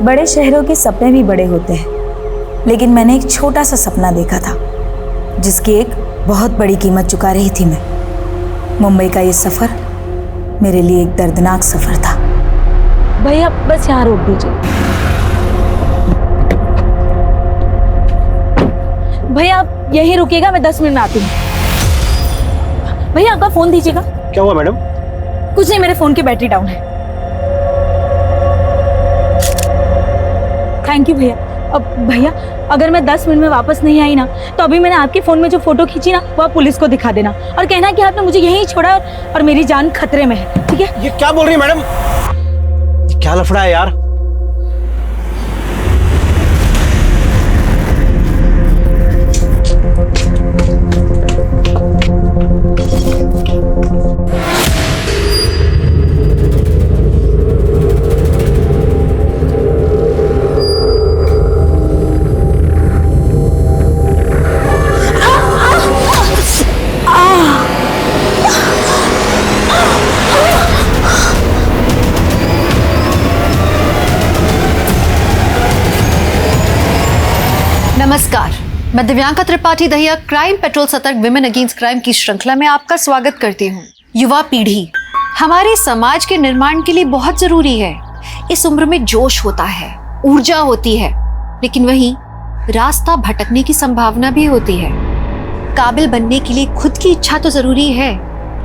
बड़े शहरों के सपने भी बड़े होते हैं, लेकिन मैंने एक छोटा सा सपना देखा था जिसकी एक बहुत बड़ी कीमत चुका रही थी मैं। मुंबई का ये सफर मेरे लिए एक दर्दनाक सफर था। भैया बस यहाँ रोक दीजिए। भैया आप यहीं रुकिएगा, मैं 10 मिनट में आती हूँ। भैया आपका फोन दीजिएगा। क्या हुआ मैडम? कुछ नहीं, मेरे फोन की बैटरी डाउन है। थैंक यू भैया। अब भैया अगर मैं 10 मिनट में वापस नहीं आई ना, तो अभी मैंने आपके फोन में जो फोटो खींची ना, वो आप पुलिस को दिखा देना और कहना कि आपने मुझे यहीं छोड़ा और मेरी जान खतरे में है, ठीक है? ये क्या बोल रही है मैडम? ये क्या लफड़ा है यार? नमस्कार, मैं दिव्यांका त्रिपाठी दहिया क्राइम पेट्रोल सतर्क विमेन अगेंस्ट क्राइम की श्रृंखला में आपका स्वागत करती हूँ। युवा पीढ़ी हमारे समाज के निर्माण के लिए बहुत जरूरी है। इस उम्र में जोश होता है, ऊर्जा होती है, लेकिन वहीं रास्ता भटकने की संभावना भी होती है। काबिल बनने के लिए खुद की इच्छा तो जरूरी है,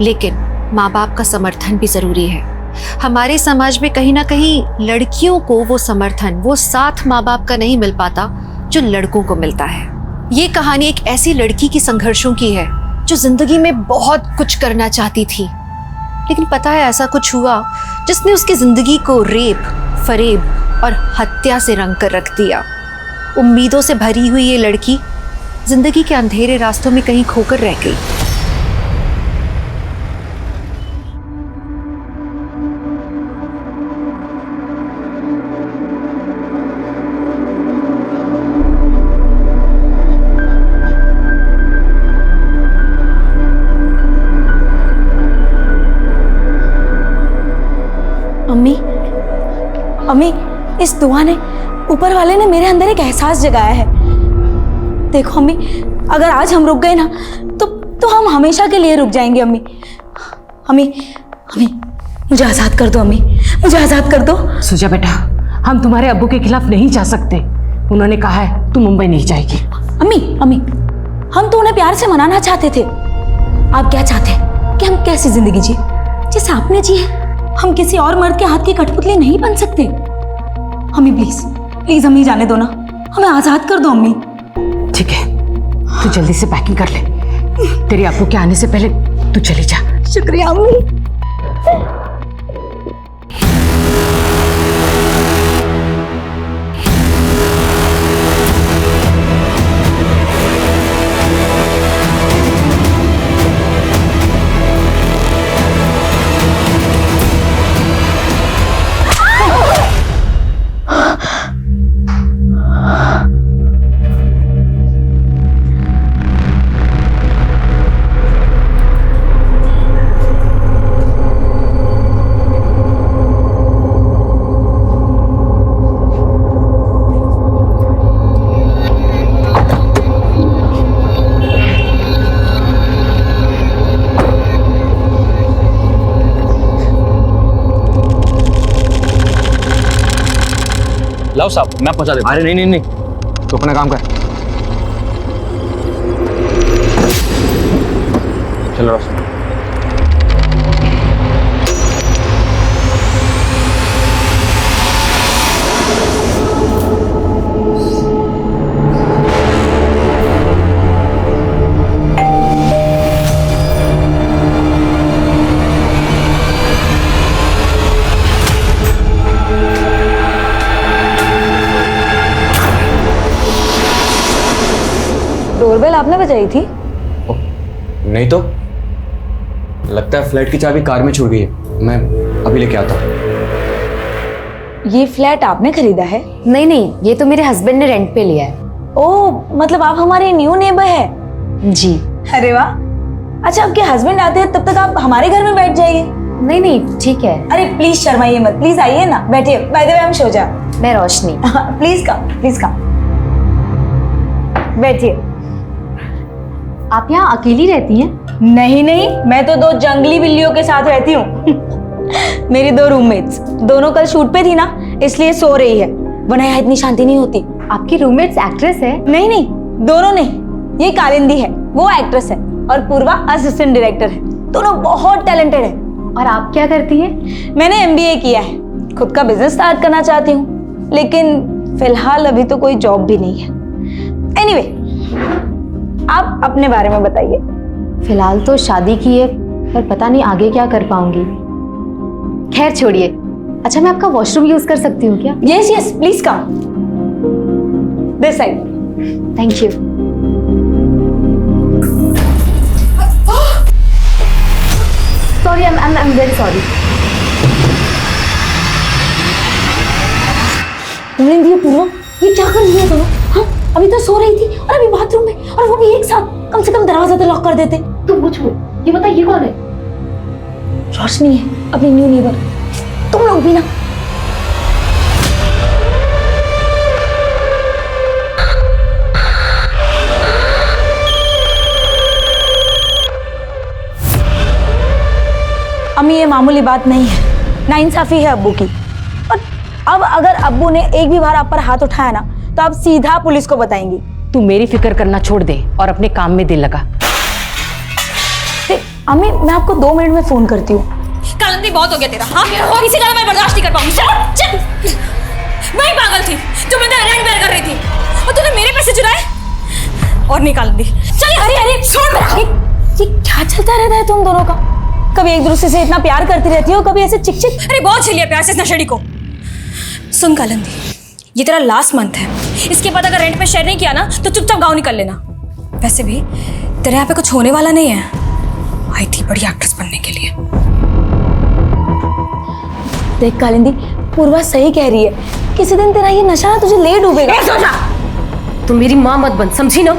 लेकिन माँ बाप का समर्थन भी जरूरी है। हमारे समाज में कहीं ना कहीं लड़कियों को वो समर्थन, वो साथ माँ बाप का नहीं मिल पाता जो लड़कों को मिलता है। ये कहानी एक ऐसी लड़की की संघर्षों की है जो जिंदगी में बहुत कुछ करना चाहती थी, लेकिन पता है ऐसा कुछ हुआ जिसने उसकी जिंदगी को रेप, फरेब और हत्या से रंग कर रख दिया। उम्मीदों से भरी हुई ये लड़की जिंदगी के अंधेरे रास्तों में कहीं खोकर रह गई। अम्मी, अम्मी, इस दुआ ने, ऊपर वाले ने मेरे अंदर एक एहसास जगाया है। देखो अम्मी, अगर आज हम रुक गए ना, तो हम हमेशा के लिए रुक जाएंगे। अम्मी, अम्मी, अम्मी, मुझे आजाद कर दो। अम्मी, मुझे आजाद कर दो। सुजा बेटा, हम तुम्हारे अब्बू के खिलाफ नहीं जा सकते। उन्होंने कहा है तू मुंबई नहीं जाएगी। अम्मी, अम्मी, हम तो उन्हें प्यार से मनाना चाहते थे। आप क्या चाहते हैं कि हम कैसी जिंदगी जिए जैसे आपने जी है? हम किसी और मर्द के हाथ की कठपुतली नहीं बन सकते। अम्मी प्लीज, प्लीज हमें जाने दो ना, हमें आजाद कर दो। अम्मी ठीक है, तू जल्दी से पैकिंग कर ले। तेरे अब्बू के आने से पहले तू चली जा। शुक्रिया अम्मी। लाओ साहब, मैं पहुंचा देता हूं। अरे नहीं नहीं नहीं, तो अपना काम कर। चलो रास्ता। डोरबेल आपने बजाई थी? नहीं तो लगता है फ्लैट की चाबी कार में छूट गई है। मैं अभी लेके आता हूँ। ये फ्लैट आपने खरीदा है? नहीं नहीं, ये तो मेरे हस्बैंड ने रेंट पे लिया है। ओह, मतलब आप हमारे न्यू नेबर है? जी। अरे वाह। अच्छा, आपके हस्बैंड आते हैं तब तक आप हमारे घर में बैठ जाइए। नहीं नहीं ठीक है। अरे प्लीज शर्माइए मत, प्लीज आइए ना, बैठिए। By the way I am Shoja. मैं Roshni. Please come, please come, बैठिए। आप यहाँ अकेली रहती हैं? नहीं नहीं, मैं तो 2 जंगली बिल्लियों के साथ रहती हूँ। मेरी 2 रूममेट्स, दोनों कल शूट पे थी ना, इसलिए सो रही है, वरना यहाँ इतनी शांति नहीं होती। आपकी रूममेट्स एक्ट्रेस है? नहीं नहीं, दोनों नहीं, ये कालिंदी है, वो एक्ट्रेस है, और पूर्वा असिस्टेंट डायरेक्टर है। दोनों बहुत टैलेंटेड है। और आप क्या करती हैं? मैंने MBA किया है, खुद का बिजनेस स्टार्ट करना चाहती हूँ, लेकिन फिलहाल अभी तो कोई जॉब भी नहीं है। एनीवे, आप अपने बारे में बताइए। फिलहाल तो शादी की है, पर पता नहीं आगे क्या कर पाऊंगी। खैर छोड़िए। अच्छा, मैं आपका वॉशरूम यूज कर सकती हूँ क्या? Yes yes, please come this side. Thank you. Sorry, I am very sorry. ये पूर्वा, ये क्या कर रही है तुम? हाँ, अभी तो सो रही थी और अभी बाथरूम में, और वो भी एक साथ। कम से कम दरवाजा तो लॉक कर देते। तुम मुझको ये बता, ये कौन है? रोशनी है, अपनी न्यू नेबर। तुम लोग भी ना। अम्मी, ये मामूली बात नहीं है, नाइंसाफी है अब्बू की। और अब अगर अब्बू ने एक भी बार आप पर हाथ उठाया ना, तो आप सीधा पुलिस को बताएंगी। तू मेरी फिक्र करना छोड़ दे और अपने काम में दिल लगा। अम्मी, मैं आपको 2 मिनट में फोन करती हूँ। कालिंदी, बहुत हो गया तेरा। हाँ, और इसी कारण मैं बर्दाश्त नहीं कर पाऊंगी। चल, मैं ही पागल थी जो मैं तेरा रेंट बेयर कर रही थी, और तूने मेरे पैसे चुराए। और नहीं कालिंदी, चल। अरे अरे, छोड़ मेरा। ये क्या चलता रहता है तुम दोनों का? कभी एक दूसरे से इतना प्यार करती रहती हो, कभी ऐसे चिक चिक। अरे बहुत झेलिया प्यार से इस नशेड़ी को। सुन कालिंदी, ये तेरा लास्ट मंथ है, इसके बाद अगर रेंट पे शेयर नहीं किया ना, तो चुपचाप गाँव निकल लेना। वैसे भी तेरे यहाँ पे कुछ होने वाला नहीं है, आई थी बड़ी एक्ट्रेस बनने के लिए। देख कालिंदी, पूर्वा सही कह रही है, किसी दिन तेरा ये नशा ना तुझे ले डूबेगा। तू मेरी माँ मत बन, समझी ना?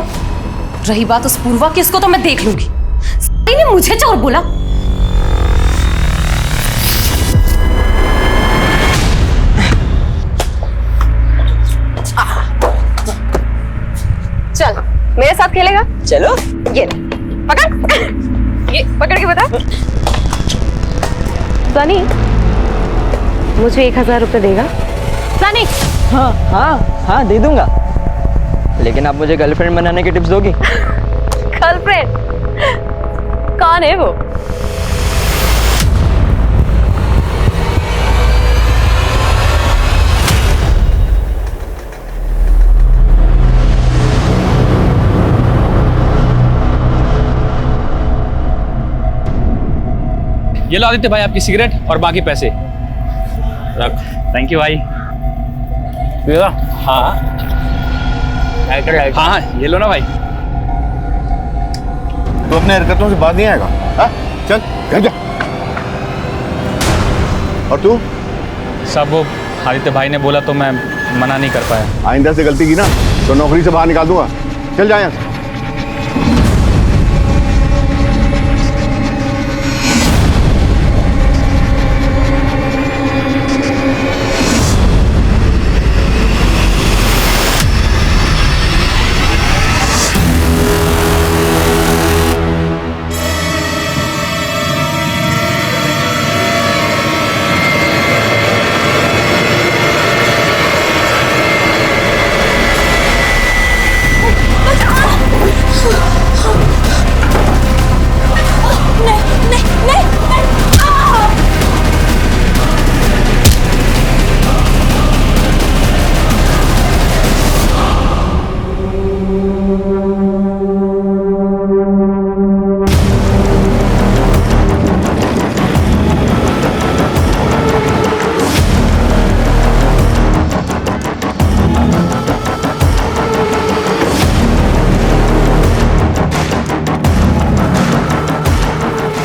रही बात उस पूर्वा की, इसको तो मैं देख लूंगी। ने मुझे चोर बोला। चल, मेरे साथ खेलेगा? चलो। ये ले, पकड़ पकड़, ये पकड़ के बता। सनी, मुझे 1000 रुपए देगा? सनी। हाँ हाँ हाँ, दे दूंगा, लेकिन आप मुझे गर्लफ्रेंड बनाने की टिप्स दोगी? गर्लफ्रेंड? कौन है वो? ये लो आदित्य भाई, आपकी सिगरेट और बाकी पैसे रख। थैंक यू भाई। हाँ हाँ, ये लो ना भाई। तो अपने हरकतों से बात नहीं आएगा? हाँ? चल घर जा। और तू? सब वो आदित्य भाई ने बोला तो मैं मना नहीं कर पाया। आइंदा से गलती की ना तो नौकरी से बाहर निकाल दूंगा। चल जा यहाँ से।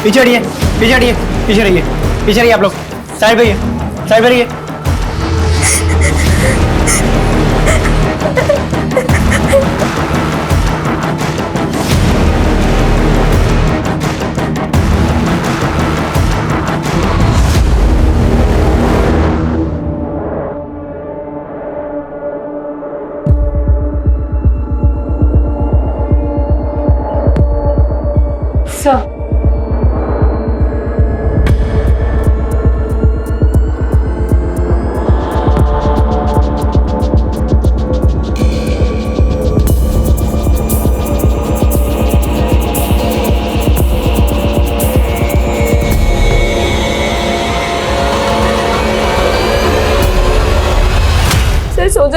पीछे हटिए, पीछे हटिए, पीछे रहिए, पीछे रहिए आप लोग। साइड पे रहिए, साइड पे रहिए।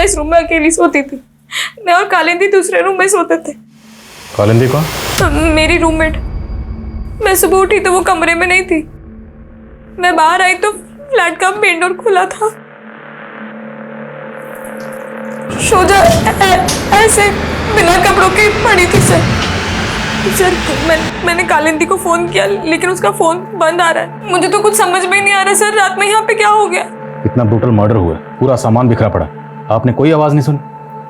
इस रूम में अकेली सोती थी। मैं और कालिंदी दूसरे रूम में सोते थे। कालिंदी कौन? मेरी रूममेट। मैं सुबह उठी तो वो कमरे में नहीं थी। मैं बाहर आई तो फ्लैट का मेन डोर खुला था। शोजा ऐसे बिना कपड़ों के पड़ी थी सर। मैंने कालिंदी को फोन किया लेकिन उसका फोन बंद आ रहा है। मुझे तो कुछ समझ में ही नहीं आ रहा सर, रात में यहाँ पे क्या हो गया? इतना ब्रूटल मर्डर हुआ, पूरा सामान बिखरा पड़ा, आपने कोई आवाज नहीं सुनी?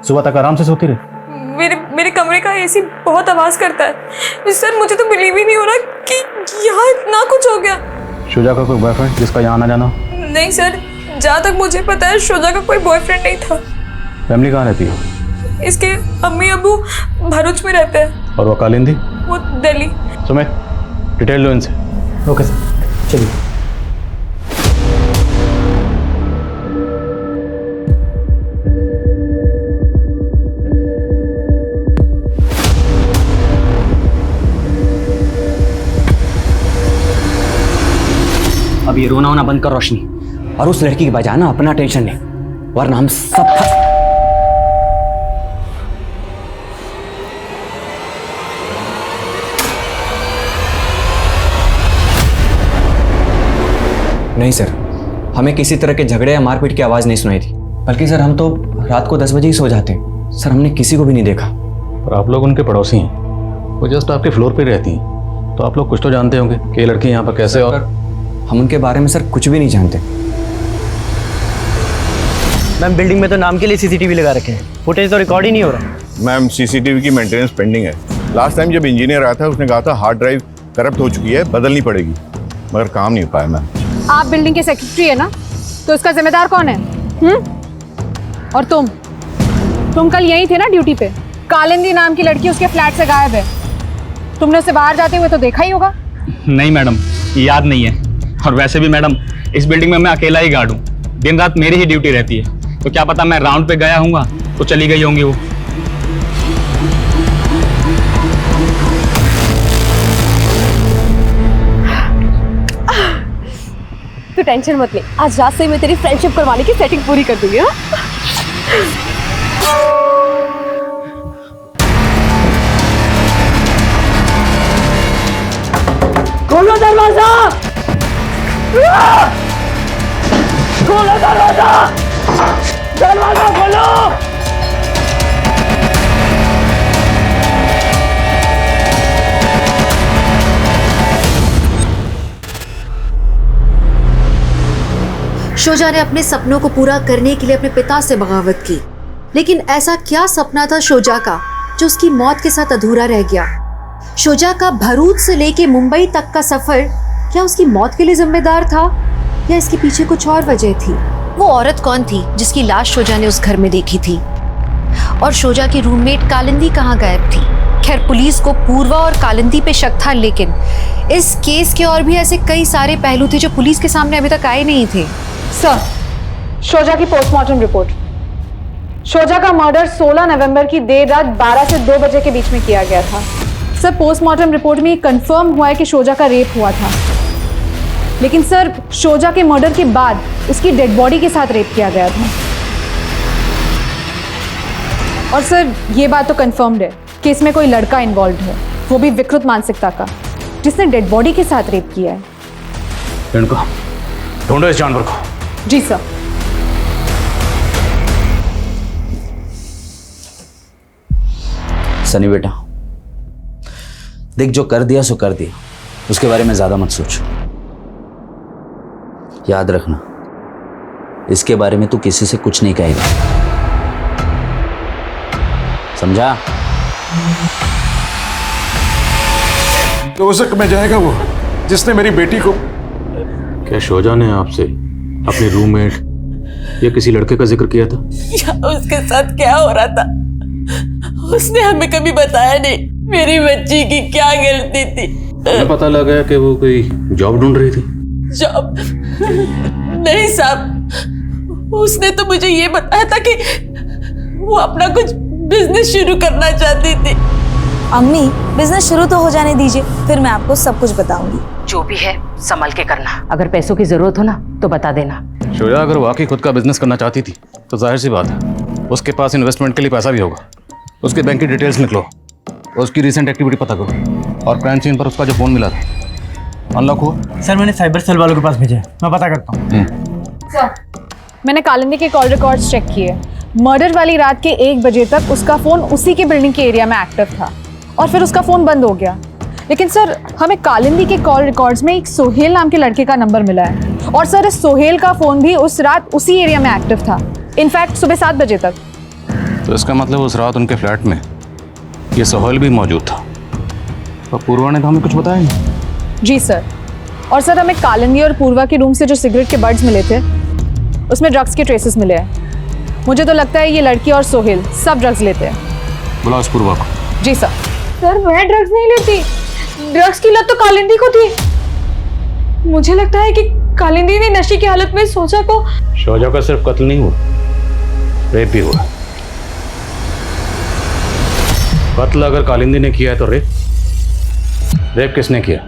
सुबह तक आराम से सोती रही? मेरे कमरे का एसी बहुत आवाज करता है सर। मुझे तो बिलीव ही नहीं हो रहा कि यहाँ इतना कुछ हो गया। शुजा का कोई बॉयफ्रेंड जिसका यहाँ आना जाना? नहीं सर, जहाँ तक मुझे पता है शुजा का कोई बॉयफ्रेंड नहीं था। फैमिली कहाँ रहती है? इसके अम्मी अबू भरूच में रहते हैं। और वो कालिंदी? वो दिल्ली। सुमित, डिटेल लो इनसे। ओके सर, चलिए। अब ये रोना होना बंद कर रोशनी, और उस लड़की के बजाय ना अपना टेंशन ले, वरना हम सब फंस। नहीं सर, हमें किसी तरह के झगड़े या मारपीट की आवाज़ नहीं सुनाई थी, बल्कि सर हम तो रात को 10 बजे ही सो जाते हैं। सर हमने किसी को भी नहीं देखा। और आप लोग उनके पड़ोसी हैं, वो जस्ट आपके फ्लोर पे रहती हैं, तो आप लोग कुछ तो जानते होंगे कि ये लड़की यहाँ पर कैसे। और हम उनके बारे में सर कुछ भी नहीं जानते। मैम बिल्डिंग में तो नाम के लिए सीसीटीवी लगा रखे हैं, फुटेज तो रिकॉर्ड ही नहीं हो रहा। मैम सीसीटीवी की मेंटेनेंस पेंडिंग है। लास्ट टाइम जब इंजीनियर आया था उसने कहा था हार्ड ड्राइव करप्ट हो चुकी है, बदलनी पड़ेगी, मगर काम नहीं हो पाया मैम। आप बिल्डिंग के सेक्रेटरी है ना, तो इसका जिम्मेदार कौन है? और तुम कल यहीं थे ना ड्यूटी पे? कालिंदी नाम की लड़की उसके फ्लैट से गायब है। तुमने उसे बाहर जाते हुए तो देखा ही होगा। नहीं मैडम, याद नहीं है। और वैसे भी मैडम, इस बिल्डिंग में मैं अकेला ही गार्ड हूँ, दिन रात मेरी ही ड्यूटी रहती है, तो क्या पता मैं राउंड पे गया हूँगा तो चली गई होंगी वो। तो टेंशन मत ले, आज रात से मैं तेरी फ्रेंडशिप करवाने की सेटिंग पूरी कर दूंगी। हाँ? खोलो दरवाजा! खोलो दरवाजा! दरवाजा खोलो! शोजा ने अपने सपनों को पूरा करने के लिए अपने पिता से बगावत की, लेकिन ऐसा क्या सपना था शोजा का जो उसकी मौत के साथ अधूरा रह गया? शोजा का भरूच से लेके मुंबई तक का सफर क्या उसकी मौत के लिए जिम्मेदार था, या इसके पीछे कुछ और वजह थी? वो औरत कौन थी जिसकी लाश शोजा ने उस घर में देखी थी? और शोजा की रूममेट कालिंदी कहाँ गायब थी? खैर पुलिस को पूर्वा और कालिंदी पे शक था, लेकिन इस केस के और भी ऐसे कई सारे पहलू थे जो पुलिस के सामने अभी तक आए नहीं थे। सर, शोजा की पोस्टमार्टम रिपोर्ट। शोजा का मर्डर 16 नवंबर की देर रात 12 से 2 बजे के बीच में किया गया था। सर, पोस्टमार्टम रिपोर्ट में कंफर्म हुआ है कि शोजा का रेप हुआ था, लेकिन सर शोजा के मर्डर के बाद उसकी डेड बॉडी के साथ रेप किया गया था। और सर ये बात तो कंफर्म्ड है कि इसमें कोई लड़का इन्वॉल्व है, वो भी विकृत मानसिकता का, जिसने डेड बॉडी के साथ रेप किया है। ढूंढो इस जानवर को। जी सर। सनी बेटा, देख जो कर दिया सो कर दिया, उसके बारे में ज्यादा मत सोच। याद रखना, इसके बारे में तू किसी से कुछ नहीं कहेगा, समझा? तो उस में जाएगा वो जिसने मेरी बेटी को। क्या शोजा ने आपसे अपने रूममेट या किसी लड़के का जिक्र किया था? उसके साथ क्या हो रहा था उसने हमें कभी बताया नहीं। मेरी बच्ची की क्या गलती थी? हमें पता लगा कि वो कोई जॉब ढूंढ रही थी। जॉब? नहीं साहब, उसने तो मुझे ये बताया था कि वो अपना कुछ बिजनेस शुरू करना चाहती थी। अम्मी, बिजनेस शुरू तो हो जाने दीजिए, फिर मैं आपको सब कुछ बताऊंगी। जो भी है संभल के करना, अगर पैसों की जरूरत हो ना तो बता देना। शोजा अगर वाकई खुद का बिजनेस करना चाहती थी तो जाहिर सी बात है उसके पास इन्वेस्टमेंट के लिए पैसा भी होगा। उसके बैंक की डिटेल्स निकलो, उसकी रिसेंट एक्टिविटी पता करो और क्राइम सीन पर उसका जो फ़ोन मिला था अनलॉक हुआ? सर मैंने साइबर सेल वालों के पास भेजा है, मैं पता करता हूँ। मैंने कालिंदी के कॉल रिकॉर्ड्स चेक किए। मर्डर वाली रात के 1 बजे तक उसका फ़ोन उसी के बिल्डिंग के एरिया में एक्टिव था और फिर उसका फ़ोन बंद हो गया। लेकिन सर हमें कालिंदी के कॉल रिकॉर्ड्स में एक सोहेल नाम के लड़के का नंबर मिला है और सर इस सोहेल का फ़ोन भी उस रात उसी एरिया में एक्टिव था, इनफैक्ट सुबह 7 बजे तक। तो इसका मतलब उस रात उनके फ्लैट में ये सोहेल भी मौजूद था और पूर्वा ने तो हमें कुछ बताया नहीं। जी सर। और सर हमें कालिंदी और पूर्वा के रूम से जो सिगरेट के बड्स मिले थे उसमें ड्रग्स के ट्रेसेस मिले हैं। मुझे तो लगता है ये लड़की और सोहेल सब ड्रग्स लेते हैं। बुलाओ उस पूर्वा को। जी सर। सर मैं ड्रग्स नहीं लेती, ड्रग्स की लत तो कालिंदी को थी। मुझे लगता है कि कालिंदी ने नशे की हालत में सोचा को। शोजा का सिर्फ कत्ल नहीं हुआ, रेप भी हुआ। कत्ल अगर कालिंदी ने किया है तो रेप किसने किया?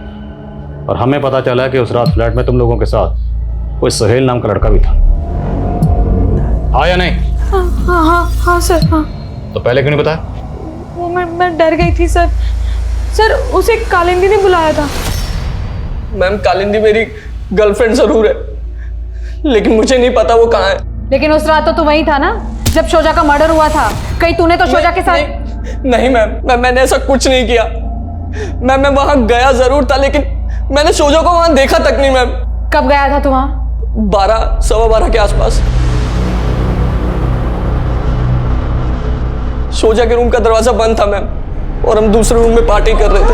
और हमें पता चला कि उस रात फ्लैट में तुम लोगों के साथ कोई सोहेल नाम का लड़का भी था, हाँ या नहीं? हाँ सर, हाँ। तो पहले क्यों नहीं बताया? वो मैं डर गई थी सर। सर उसे कालिंदी ने बुलाया था। मैम कालिंदी मेरी गर्लफ्रेंड जरूर है, लेकिन मुझे नहीं पता वो कहाँ है। लेकिन उस रात तो तू वहीं था ना जब शोजा का मर्डर हुआ था। कहीं तूने तो शोजा के साथ? नहीं मैम, मैंने ऐसा कुछ नहीं किया। मैम मैं वहां गया जरूर था, लेकिन मैंने शोजा को वहां देखा तक नहीं। मैम कब गया था तू वहां? 12, सवा 12 के आसपास। शोजा के रूम का दरवाजा बंद था मैम, और हम दूसरे रूम में पार्टी कर रहे थे।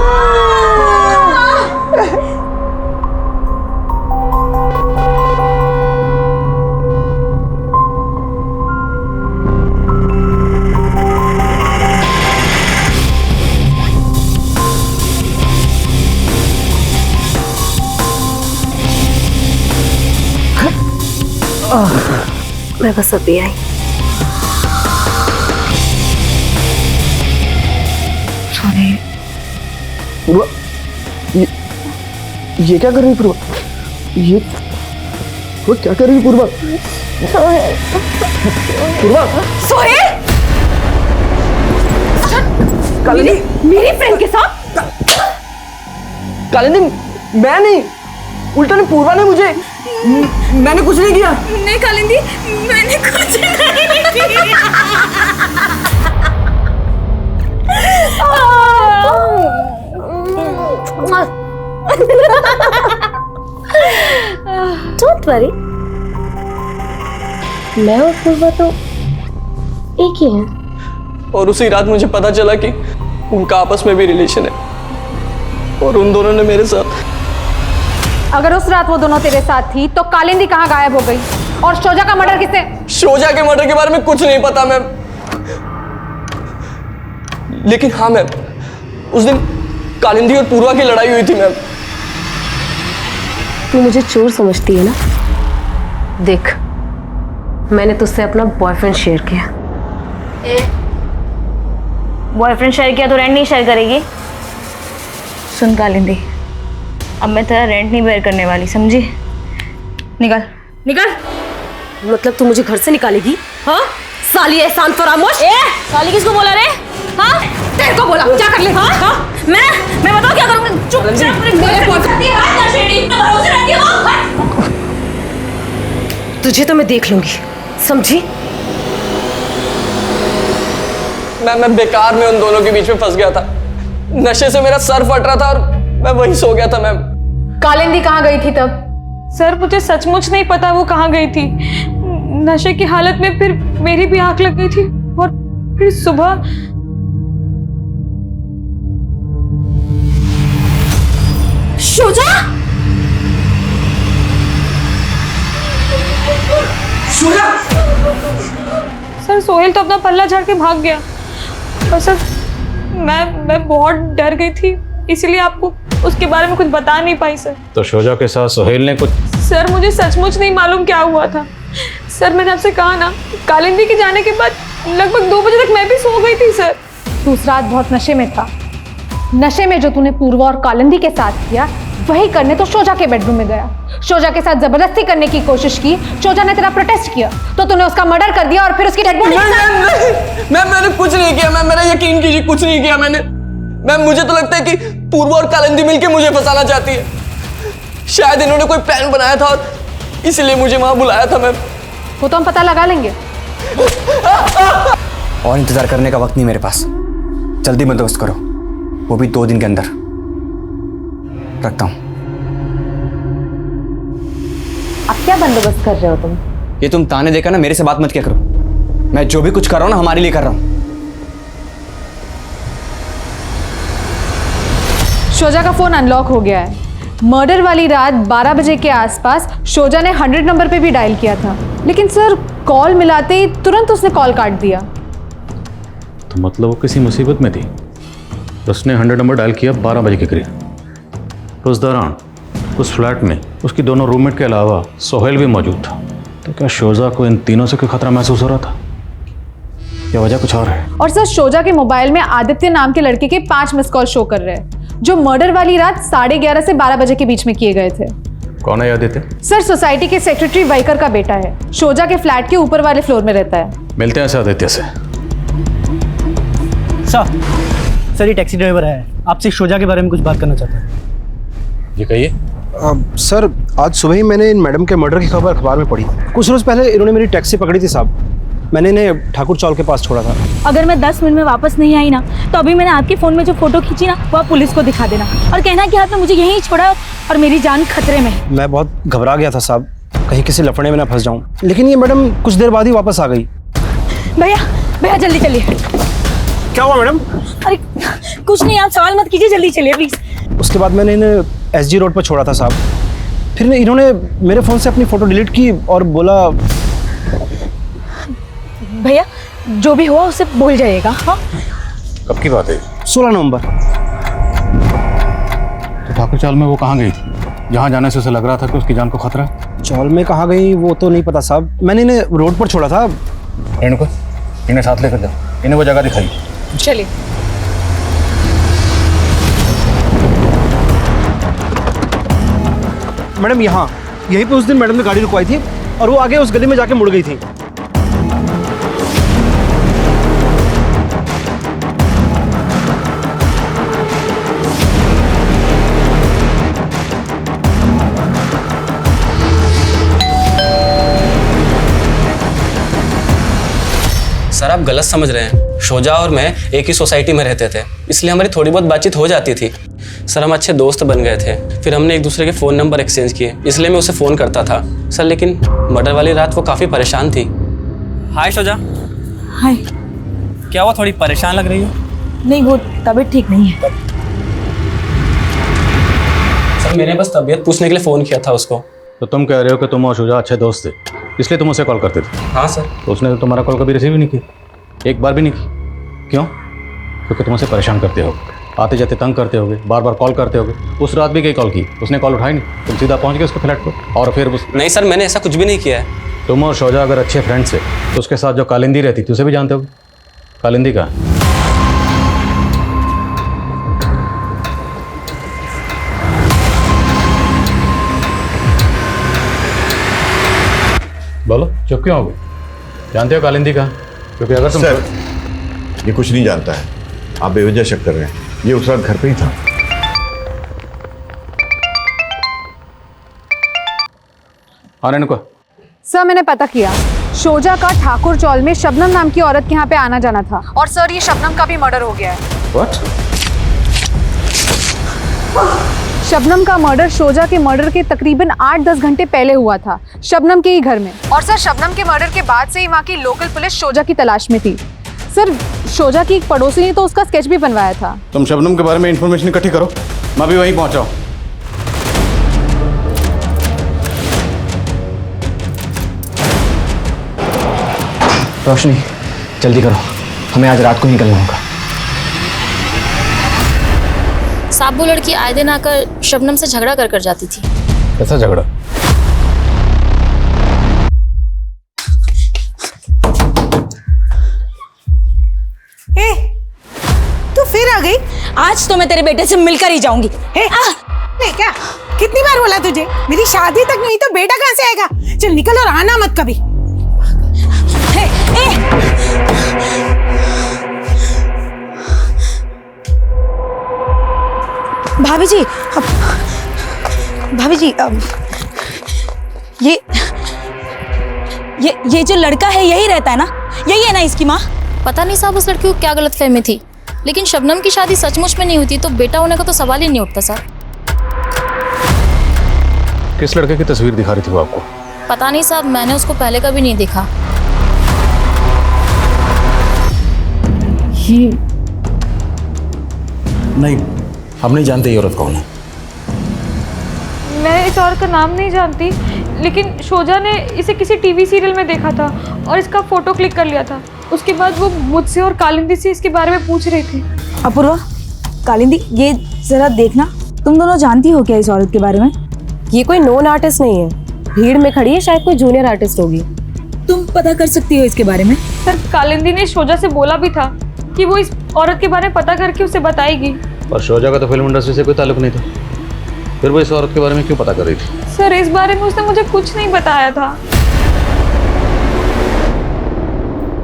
मैं बस अभी आई। पूर्वा, ये क्या कर रही पूर्वा? ये वो क्या कर रही पूर्वा? पूर्वा सोहेल! कालिंदी मेरी फ्रेंड के साथ? कालिंदी मैं नहीं, उल्टा ने पूर्वा ने मुझे। मैंने कुछ नहीं किया। नहीं कालिंदी, मैंने कुछ नहीं किया। डोंट वरी, मैं और पूर्वा तो एक ही हैं। और उसी रात मुझे पता चला कि उनका आपस में भी रिलेशन है, और उन दोनों ने मेरे साथ। अगर उस रात वो दोनों तेरे साथ थी तो कालिंदी कहाँ गायब हो गई? और शोजा का मर्डर किसने? शोजा के मर्डर के बारे में कुछ नहीं पता मैम, लेकिन हाँ मैम, उस दिन कालिंदी और पूर्वा की लड़ाई हुई थी मैम। तू मुझे चोर समझती है ना? देख, मैंने तुझसे अपना बॉयफ्रेंड शेयर किया। बॉयफ्रेंड शेयर किया तो रेंट नहीं शेयर करेगी? सुन कालिंदी, अब मैं तेरा रेंट नहीं बेयर करने वाली, समझी? निकल निकल। मतलब तू मुझे घर से निकालेगी? हाँ साली एहसान फरामोश। साली किसको बोला रे? हाँ तेरे को बोला, क्या कर ले? हाँ हाँ मैं बताओ क्या करूँगी? चुपचाप तुझे तो मैं देख लूंगी, समझी? मैं बेकार में उन दोनों के बीच में फंस गया था। नशे से मेरा सर फट रहा था और मैं वहीं सो गया था मैम। कालिंदी कहाँ गई थी तब? सर मुझे सचमुच नहीं पता वो कहाँ गई थी। नशे की हालत में फिर मेरी भी आंख लग गई थी, और फिर सुबह शोजा! शोजा! सर सोहेल तो अपना पल्ला झाड़ के भाग गया, और सर मैं बहुत डर गई थी, इसलिए आपको उसके बारे में कुछ बता नहीं पाई सर। तो शोजा के साथ सोहेल ने कुछ? सर मुझे सचमुच नहीं मालूम क्या हुआ था। सर मैंने आपसे कहा ना, कालिंदी के जाने के बाद लगभग 2 बजे तक मैं भी सो गई थी सर। तू उस रात बहुत नशे में था। नशे में जो तूने पूर्वा और कालिंदी के साथ किया वही करने तो शोजा के बेडरूम में गया, शोजा के साथ जबरदस्ती करने की कोशिश की, शोजा ने तेरा प्रोटेस्ट किया तो तूने उसका मर्डर कर दिया और फिर उसकी डेड बॉडी। मैंने कुछ नहीं किया मैम, मेरा यकीन कीजिए कुछ नहीं किया मैंने। मैम मुझे तो लगता है कि पूर्व और कालिंदी मिलके मुझे फंसाना चाहती है। शायद इन्होंने कोई प्लान बनाया था और इसलिए मुझे वहां बुलाया था मैम। वो तो हम पता लगा लेंगे। और इंतजार करने का वक्त नहीं मेरे पास, जल्दी बंदोबस्त करो, वो भी 2 दिन के अंदर। रखता हूं। अब क्या बंदोबस्त कर रहे हो तुम? ये तुम ताने देकर ना मेरे से बात मत किया करो। मैं जो भी कुछ कर रहा हूं ना हमारे लिए कर रहा हूं। शोजा का फोन अनलॉक हो गया है। मर्डर वाली रात 12 बजे के आसपास शोजा ने 100 नंबर पे भी डायल किया था, लेकिन सर कॉल मिलाते ही तुरंत उसने कॉल काट दिया। तो मतलब वो किसी मुसीबत में थी। उसने 100 नंबर डायल किया 12 बजे के करीब। तो उस दौरान उस फ्लैट में उसकी दोनों रूममेट के अलावा सोहेल भी मौजूद था। तो क्या शोजा को इन तीनों से कोई खतरा महसूस हो रहा था या वजह कुछ और है? और सर शोजा के मोबाइल में आदित्य नाम के लड़के के 5 मिस कॉल शो कर रहे हैं, जो मर्डर वाली रात 11:30 से 12 बजे के बीच में किए गए थे। कौन है आदित्य? सर सोसाइटी के सेक्रेटरी वाइकर का बेटा है, शोजा के फ्लैट के ऊपर वाले फ्लोर में रहता है। मिलते हैं आदित्य से। सर ये टैक्सी ड्राइवर है, आपसे शोजा के बारे में कुछ बात करना चाहता है। ये कहिए। सर आज सुबह ही मैंने इन मैडम के मर्डर की खबर अखबार में पढ़ी। कुछ रोज पहले इन्होंने मेरी टैक्सी पकड़ी थी साहब। मैंने इन्हें ठाकुर चौल के पास छोड़ा था। अगर मैं 10 मिनट में वापस नहीं आई ना तो अभी मैंने आपके फ़ोन में जो फ़ोटो खींची ना वो आप पुलिस को दिखा देना और कहना कि आपने मुझे यहीं छोड़ा और मेरी जान खतरे में है। मैं बहुत घबरा गया था साहब, कहीं किसी लफड़े में ना फंस जाऊं, लेकिन ये मैडम कुछ देर बाद ही वापस आ गई। भैया जल्दी चलिए। क्या हुआ मैडम? अरे कुछ नहीं, आप सवाल मत कीजिए, जल्दी चलिए प्लीज। उसके बाद मैंने इन्हें SG रोड पर छोड़ा था साहब। फिर इन्होंने मेरे फ़ोन से अपनी फ़ोटो डिलीट की और बोला। भैया जो भी हुआ उसे भूल जाइएगा। हाँ कब की बात है? 16 नवंबर। तो ठाकुर चाल में वो कहाँ गई थी जहाँ जाने से उसे लग रहा था कि उसकी जान को खतरा है? चौल में कहाँ गई वो तो नहीं पता साहब, मैंने इन्हें रोड पर छोड़ा था। रेणुका इन्हें साथ लेकर जाओ, इन्हें वो जगह दिखाई। चलिए। मैडम यहाँ यहीं पे उस दिन मैडम ने गाड़ी रुकवाई थी और वो आगे उस गली में जाके मुड़ गई थी। सर आप गलत समझ रहे हैं, शोजा और मैं एक ही सोसाइटी में रहते थे, इसलिए हमारी थोड़ी बहुत बातचीत हो जाती थी। सर हम अच्छे दोस्त बन गए थे, फिर हमने एक दूसरे के फ़ोन नंबर एक्सचेंज किए, इसलिए मैं उसे फ़ोन करता था। सर लेकिन मर्डर वाली रात वो काफ़ी परेशान थी। हाय शोजा। हाय। क्या हुआ, थोड़ी परेशान लग रही हो? नहीं वो तबीयत ठीक नहीं है। सर मैंने बस तबीयत पूछने के लिए फ़ोन किया था उसको। तो तुम कह रहे हो कि तुम और शोजा अच्छे दोस्त थे, इसलिए तुम उसे कॉल करते थे? हाँ सर। तो उसने तो तुम्हारा कॉल कभी रिसीव ही नहीं किया, एक बार भी नहीं की। क्यों? क्योंकि तुम उसे परेशान करते हो, आते जाते तंग करते होगे, बार बार कॉल करते होगे। उस रात भी कई कॉल की, उसने कॉल उठाई नहीं, तुम सीधा पहुंच गए उसके फ्लैट पर और फिर उस... नहीं सर मैंने ऐसा कुछ भी नहीं किया है। तुम और शोजा अगर अच्छे फ्रेंड्स थे तो उसके साथ जो कालिंदी रहती थी उसे भी जानते होगे। कालिंदी का बोलो, चुप क्यों हो गए? जानते हो कालिंदी का? क्योंकि अगर तुम... सर ये कुछ नहीं जानता है, आप बेवजह शक कर रहे हैं। ये उस रात घर पे ही था। हाँ रेणुका। सर मैंने पता किया, शोजा का ठाकुर चौल में शबनम नाम की औरत के यहाँ पे आना जाना था और सर ये शबनम का भी मर्डर हो गया है। What? शबनम का मर्डर शोजा के मर्डर के तकरीबन 8-10 घंटे पहले हुआ था, शबनम के ही घर में। और सर शबनम के मर्डर के बाद से ही वहाँ की लोकल पुलिस शोजा की तलाश में थी। सर शोजा की एक पड़ोसी ने तो उसका स्केच भी बनवाया था। तुम शबनम के बारे में इंफॉर्मेशन इकट्ठी करो, मैं भी वहीं पहुंचा हूं। रोशनी जल्दी करो, हमें आज रात को निकलना होगा। साहब वो लड़की आए दिन आकर शबनम से झगड़ा कर जाती थी। कैसा झगड़ा? तू फिर आ गई? आज तो मैं तेरे बेटे से मिलकर ही जाऊंगी। नहीं क्या? कितनी बार बोला तुझे? मेरी शादी तक नहीं तो बेटा कहाँ से आएगा? चल निकल और आना मत कभी। भाभी जी, भाभी जी, ये जो लड़का है यही रहता है ना? यही है ना इसकी माँ? पता नहीं साहब उस लड़की को क्या गलतफहमी थी, लेकिन शबनम की शादी सचमुच में नहीं हुई थी तो बेटा होने का तो सवाल ही नहीं उठता सर। किस लड़के की तस्वीर दिखा रही थी वो आपको? पता नहीं साहब, मैंने उसको पहले कभी नहीं देखा। नहीं, हम नहीं जानते ये औरत कौन है। मैं इस औरत का नाम नहीं जानती, लेकिन शोजा ने इसे किसी टीवी सीरियल में देखा था और इसका फोटो क्लिक कर लिया था। उसके बाद वो मुझसे और कालिंदी से इसके बारे में पूछ रही थी। अपूर्वा, कालिंदी, ये जरा देखना, तुम दोनों जानती हो क्या इस औरत के बारे में? ये कोई नॉन आर्टिस्ट नहीं है, भीड़ में खड़ी है, शायद कोई जूनियर आर्टिस्ट होगी। तुम पता कर सकती हो इसके बारे में? सर, कालिंदी ने शोजा से बोला भी था कि वो इस औरत के बारे में पता करके उसे बताएगी। पर शोजा का तो फिल्म इंडस्ट्री से कोई ताल्लुक नहीं था, फिर वो इस औरत के बारे में क्यों पता कर रही थी? सर, इस बारे में उसने मुझे कुछ नहीं बताया था।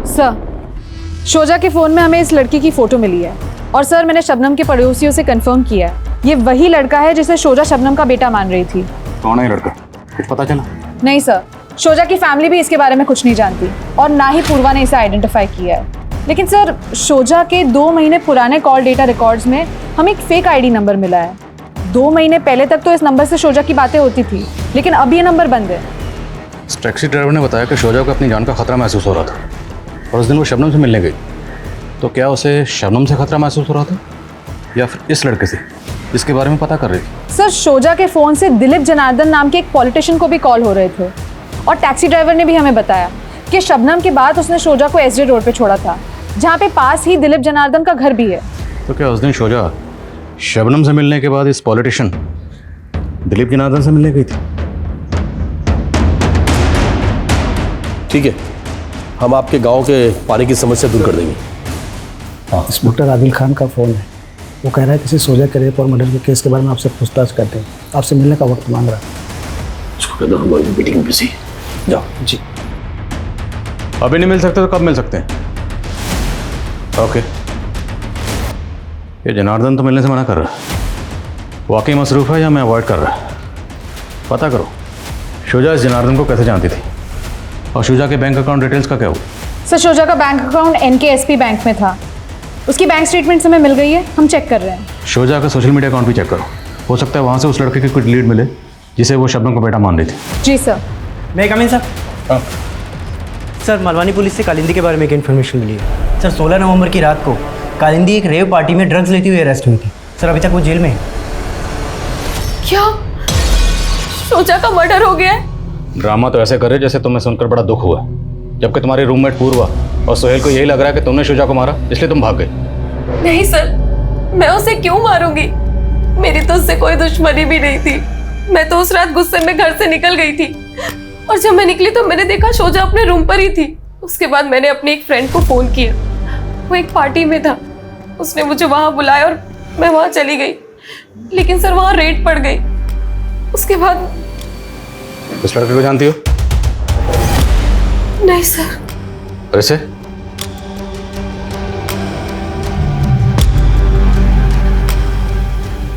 सर, शोजा के फोन में हमें इस लड़की की फोटो मिली है और सर मैंने शबनम के पड़ोसियों से कंफर्म किया है, ये वही लड़का है जिसे शोजा शबनम का बेटा मान रही थी। कौन है लड़का? कुछ पता चला? नहीं सर, शोजा की फैमिली भी इसके बारे में कुछ नहीं जानती और ना ही पूर्वा ने इसे आइडेंटिफाई किया है। लेकिन सर, शोजा के 2 महीने पुराने कॉल डेटा रिकॉर्ड्स में हमें एक फेक आईडी नंबर मिला है। 2 महीने पहले तक तो इस नंबर से शोजा की बातें होती थी, लेकिन अब ये नंबर बंद है। इस टैक्सी ड्राइवर ने बताया कि शोजा को अपनी जान का खतरा महसूस हो रहा था और उस दिन वो शबनम से मिलने गई। तो क्या उसे शबनम से खतरा महसूस हो रहा था या फिर इस लड़के से जिसके बारे में पता कर रही थी? सर, शोजा के फोन से दिलीप जनार्दन नाम के एक पॉलिटिशियन को भी कॉल हो रहे थे और टैक्सी ड्राइवर ने भी हमें बताया कि शबनम के बाद उसने शोजा को एसडी रोड पे छोड़ा था, जहाँ पे पास ही दिलीप जनार्दन का घर भी है। तो क्या उस दिन शोजा शबनम से मिलने के बाद इस पॉलिटिशियन दिलीप जनार्दन से मिलने गई थी? ठीक है, हम आपके गांव के पानी की समस्या दूर कर देंगे। इंस्पेक्टर आदिल खान का फ़ोन है, वो कह रहा है किसी सोजा के रेप और मर्डर के केस के बारे में आपसे पूछताछ करते हैं, आपसे मिलने का वक्त मांग रहा है। उसको कह दो हमारी मीटिंग में बिजी। जाओ। जी। अभी नहीं मिल सकते तो कब मिल सकते हैं? ओके। ये जनार्दन तो मिलने से मना कर रहा है, वाकई मसरूफ़ है या मैं अवॉइड कर रहा है? पता करो शोजा इस जनार्दन को कैसे जानती थी और शोजा के बैंक अकाउंट डिटेल्स का क्या हुआ? सर, शोजा का बैंक अकाउंट NKSP बैंक में था, उसकी बैंक स्टेटमेंट हमें मिल गई है, हम चेक कर रहे हैं। शोजा का सोशल मीडिया अकाउंट भी चेक करो, हो सकता है वहाँ से उस लड़के की कुछ लीड मिले जिसे वो शबनम को बेटा मान रही थी। जी सर। मैं कम इन सर? सर, मलवानी पुलिस से कालिंदी के बारे में एक इन्फॉर्मेशन मिली है। सर, 16 नवंबर की रात को कालिंदी एक रेव पार्टी में ड्रग्स लेती हुई अरेस्ट हुई थी। सर, अभी तक वो जेल में है। क्या शोजा का मर्डर हो गया है? ड्रामा तो ऐसे करे जैसे तुम्हें सुनकर बड़ा दुख हुआ, जबकि तुम्हारी रूममेट पूर्वा और सोहेल को यही लग रहा है कि तुमने शोजा को मारा इसलिए तुम भाग गए। नहीं सर, मैं उसे क्यों मारूंगी? मेरी तो उससे कोई दुश्मनी भी नहीं थी। मैं तो उस रात गुस्से में घर से निकल गई थी और जब मैं निकली तो मैंने देखा शोजा अपने रूम पर ही थी। उसके बाद मैंने अपनी एक फ्रेंड को फ़ोन किया, वो एक पार्टी में था, उसने मुझे वहाँ बुलाया और मैं वहाँ चली गई, लेकिन सर वहाँ रेड पड़ गई। उसके बाद उस लड़के को जानती हो? नहीं सर। ऐसे?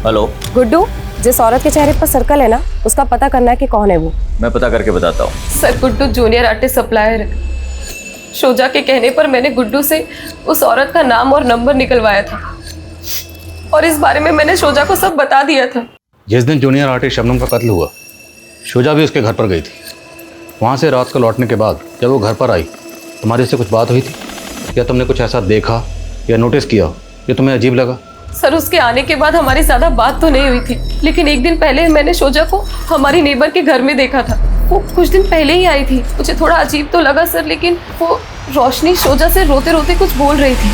हेलो गुड्डू, जिस औरत के चेहरे पर सर्कल है ना, उसका पता करना है कि कौन है वो। मैं पता करके बताता हूँ। Sir, Guddu junior artist supplier है। शोजा के कहने पर मैंने गुड्डू से उस औरत का नाम और नंबर निकलवाया था और इस बारे में मैंने शोजा को सब बता दिया था। जिस दिन जूनियर आर्टिस्ट शबनम का कत्ल हुआ शोजा भी उसके घर पर गई थी। वहाँ से रात को लौटने के बाद जब वो घर पर आई तुम्हारी उससे कुछ बात हुई थी या तुमने कुछ ऐसा देखा या नोटिस किया जो तुम्हें अजीब लगा? सर, उसके आने के बाद हमारी ज़्यादा बात तो नहीं हुई थी, लेकिन एक दिन पहले मैंने शोजा को हमारी नेबर के घर में देखा था। वो कुछ दिन पहले ही आई थी। मुझे थोड़ा अजीब तो लगा सर, लेकिन वो रोशनी शोजा से रोते रोते कुछ बोल रही थी।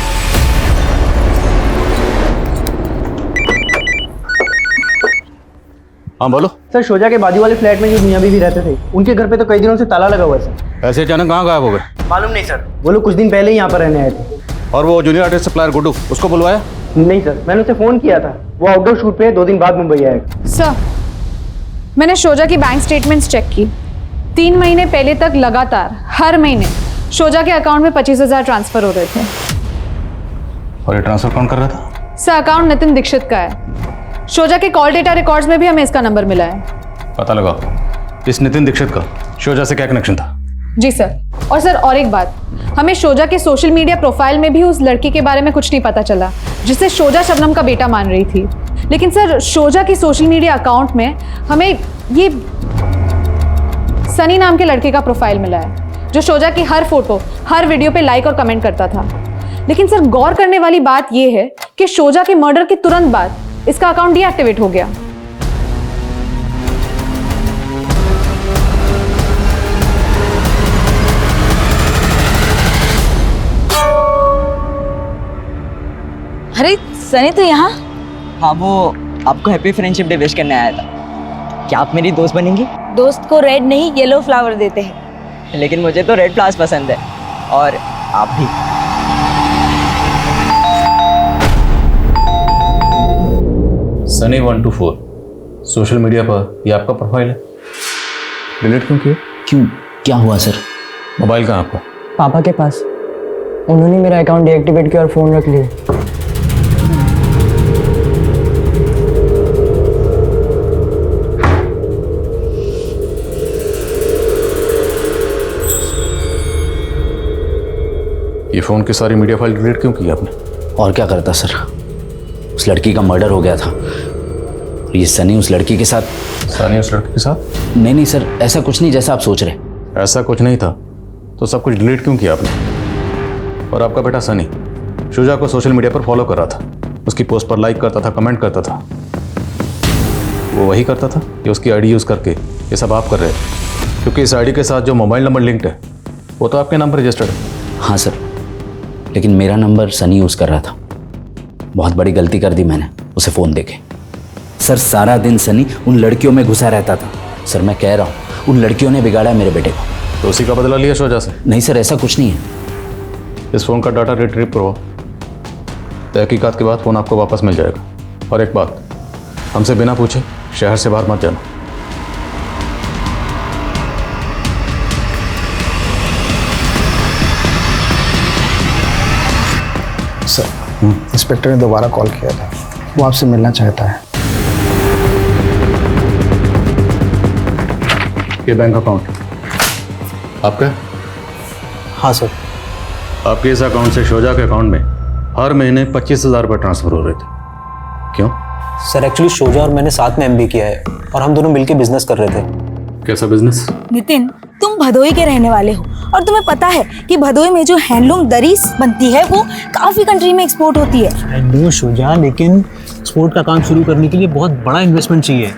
हाँ बोलो। सर, शोजा के बाजू वाले फ्लैट में जो मियां बीवी रहते थे, उनके घर पे तो कई दिनों से ताला लगा हुआ है सर। ऐसे अचानक कहाँ गायब हो गए? मालूम नहीं सर, वो लोग कुछ दिन पहले ही यहाँ पर रहने आए थे। और वो जूनियर आर्टिस्ट सप्लायर गुड्डू, उसको बुलवाया? नहीं सर, मैंने उसे फ़ोन किया था, वो आउटडोर शूट पे है, 2 दिन बाद मुंबई आएगा। सर, मैंने शोजा की बैंक स्टेटमेंट्स चेक की। 3 महीने पहले तक लगातार हर महीने शोजा के अकाउंट में 25,000 ट्रांसफर हो रहे थे। और ये ट्रांसफर कौन कर रहा था? सर, अकाउंट नितिन दीक्षित का है। शोजा के कॉल डेटा रिकॉर्ड्स में भी हमें इसका नंबर मिला है। पता लगाओ इस नितिन दीक्षित का शोजा से क्या कनेक्शन था। जी सर। और सर, और एक बात, हमें शोजा के सोशल मीडिया प्रोफाइल में भी उस लड़की के बारे में कुछ नहीं पता चला जिसे शोजा शबनम का बेटा मान रही थी। लेकिन सर, शोजा की सोशल मीडिया अकाउंट में हमें ये सनी नाम के लड़के का प्रोफाइल मिला है जो शोजा की हर फोटो, हर वीडियो पे लाइक और कमेंट करता था। लेकिन सर, गौर करने वाली बात यह है कि शोजा के मर्डर के तुरंत बाद इसका अकाउंट डीएक्टिवेट हो गया। अरे सनी, तो यहाँ? हाँ, वो आपको हैप्पी फ्रेंडशिप डे विश करने आया था। क्या आप मेरी दोस्त बनेंगी? दोस्त को रेड नहीं, येलो फ्लावर देते हैं। लेकिन मुझे तो रेड फ्लावर्स पसंद है, और आप भी। सनी 124 सोशल मीडिया पर ये आपका प्रोफाइल है, डिलीट क्यों किया? क्यों, क्या हुआ सर? मोबाइल कहाँ आपका? पापा के पास। उन्होंने मेरा अकाउंट डीएक्टिवेट किया और फ़ोन रख लिया। ये फ़ोन की सारी मीडिया फाइल डिलीट क्यों की आपने? और क्या करता सर, उस लड़की का मर्डर हो गया था। ये सनी उस लड़की के साथ। सनी उस लड़की के साथ? नहीं सर, ऐसा कुछ नहीं जैसा आप सोच रहे। ऐसा कुछ नहीं था तो सब कुछ डिलीट क्यों किया आपने? और आपका बेटा सनी शोजा को सोशल मीडिया पर फॉलो कर रहा था, उसकी पोस्ट पर लाइक करता था, कमेंट करता था। वो वही करता था कि उसकी आईडी यूज़ करके ये सब आप कर रहे थे? क्योंकि इस आईडी के साथ जो मोबाइल नंबर लिंक्ड है वो तो आपके नाम पर रजिस्टर्ड है। हाँ सर, लेकिन मेरा नंबर सनी यूज़ कर रहा था। बहुत बड़ी गलती कर दी मैंने उसे फ़ोन देके। सर, सारा दिन सनी उन लड़कियों में घुसा रहता था। सर, मैं कह रहा हूँ, उन लड़कियों ने बिगाड़ा मेरे बेटे को। तो उसी का बदला लिया शोजा से? नहीं सर, ऐसा कुछ नहीं है। इस फ़ोन का डाटा रिट्रीव करो, तहकीकात के बाद फ़ोन आपको वापस मिल जाएगा। और एक बात, हमसे बिना पूछे शहर से बाहर मत जाना। सर, इंस्पेक्टर ने दोबारा कॉल किया था, वो आपसे मिलना चाहता है। ये बैंक अकाउंट आपका? हाँ सर। आपके इस अकाउंट से शोजा के अकाउंट में हर महीने 25,000 रुपये ट्रांसफ़र हो रहे थे, क्यों? सर, एक्चुअली शोजा और मैंने साथ में एमबी किया है और हम दोनों मिलकर बिजनेस कर रहे थे। कैसा बिजनेस? नितिन, तुम भदोई के रहने वाले हो और तुम्हें पता है कि भदोई में जो हैंडलूम दरी बनती है वो काफी कंट्री में एक्सपोर्ट होती है। आई नो शोजा, लेकिन एक्सपोर्ट का काम शुरू करने के लिए बहुत बड़ा इन्वेस्टमेंट चाहिए।